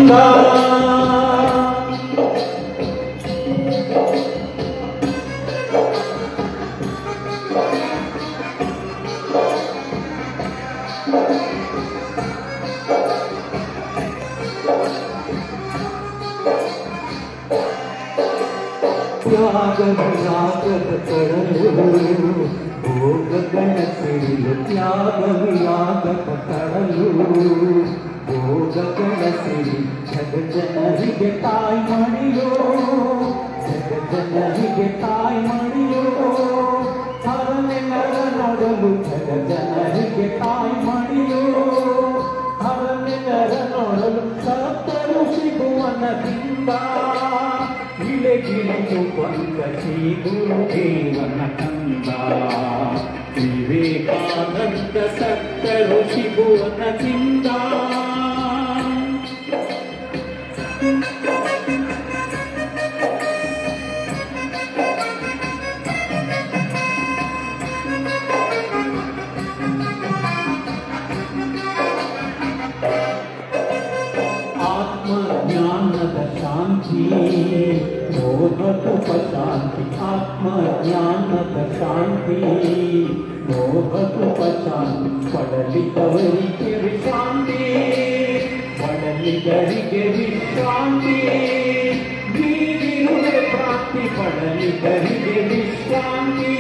ಕಂದ ತ್ಯಾಗವಿಯಾಗದ ಕಡಲು ಭೋಗಗಳ ಸಿರಿಲು ತ್ಯಾಗವಿಯಾಗದ ಕಡಲು ಭೋಗಗಳ ಸಿರಿ ಜಗಜನರಿಗೆ ತಾಯಿ ಮಣಿಯೋ ಜಗಜನರಿಗೆ ತಾಯಿ ಮಣಿಯೋ ಹರನೆಲ್ಲರ ನೋಡಲು ಜಗಜನರಿಗೆ ತಾಯಿ ಮಣಿಯೋ ಹರನೆಲ್ಲರ ನೋಡಲು ಸತ್ತರು ಸಿಗುವನದಿಂದ ಇಳೆಗಿಳಿದು ಬಂದ ಶ್ರೀ ಗುರುದೇವನ ಕಂದ ವಿವೇಕಾನಂದ ಸತ್ತರು ಸಿಗುವನದಿಂದ ಆತ್ಮಜ್ಞಾನದ ಶಾಂತಿ ಮೋಹತುಪಶಾಂತಿ ಆತ್ಮಜ್ಞಾನದ ಶಾಂತಿ ಮೋಹತುಪಶಾಂತಿ ಪಡಲಿದವರಿಗೆ ವಿಶ್ರಾಂತಿ ಪಡಲಿದರಿಗೆ ವಿಶ್ರಾಂತಿ ನೀಗಿರುವೆ ಪ್ರಾಪ್ತಿ ಪಡಲಿದರಿಗೆ ವಿಶ್ರಾಂತಿ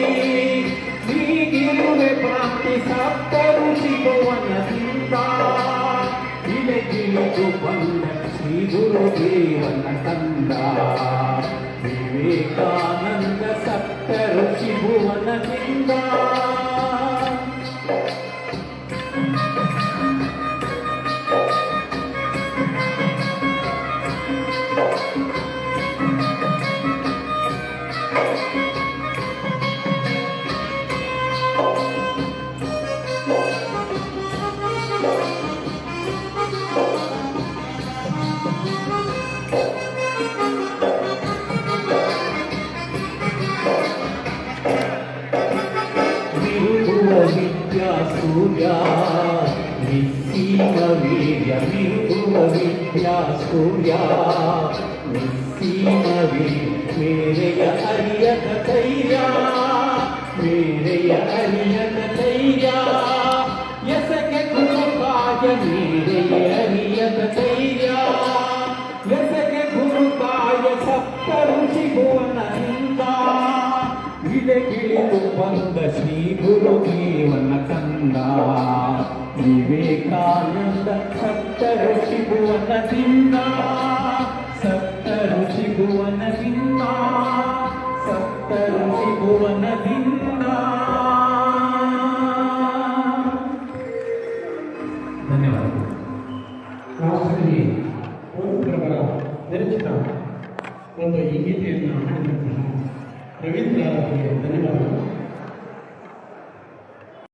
ನೀಗಿರುವೆ ಪ್ರಾಪ್ತಿ ಸತ್ತರು ಸಿಗುವನದಿಂದ ಇಳೆಗಿಳಿದು ಬಂದ ಶ್ರೀ ಗುರುದೇವನ ಕಂದ ವಿವೇಕಾನಂದ ಸತ್ತರು ಸಿಗುವನದಿಂದ ವಿದ್ಯಾ ಸೂರ್ಯ ನಿಸ್ಸೀಮ ವೀರ್ಯ ವಿರುವ ವಿದ್ಯಾ ಸೂರ್ಯ ನಿಸ್ಸೀಮ ಮೇರೆಯ ಅರಿಯದ ಧೈರ್ಯ ಮೇರೆಯ ಅರಿಯದ ಧೈರ್ಯ ಎಸಗೆ ಗುರುಕಾಯ ಮೇರೆಯ ಅರಿಯದ ಧೈರ್ಯ ಎಸಗೆ ಗುರುಕಾಯ ಸತ್ತರು ಸಿಗುವನರಿಂದ ಇಳೆಗಿಳಿದು ಬಂದ ಶ್ರೀ ಗುರುದೇವನ ಕಂದ ವಿವೇಕಾನಂದ ಸತ್ತರು ಸಿಗುವನದಿಂದ ಸತ್ತರು ಸಿಗುವನದಿಂದ ಸತ್ತರು ಸಿಗುವನದಿಂದ. ಧನ್ಯವಾದಗಳು. ರಾಷ್ಟ್ರದಲ್ಲಿ ಪವಿತ್ರವರ ನಿರೀಕ್ಷಿತ ಒಂದು ಈ ಗೀತೆಯನ್ನು ಹಾಡಿದಂತಹ ರವೀಂದ್ರ ಅವರಿಗೆ ಧನ್ಯವಾದಗಳು.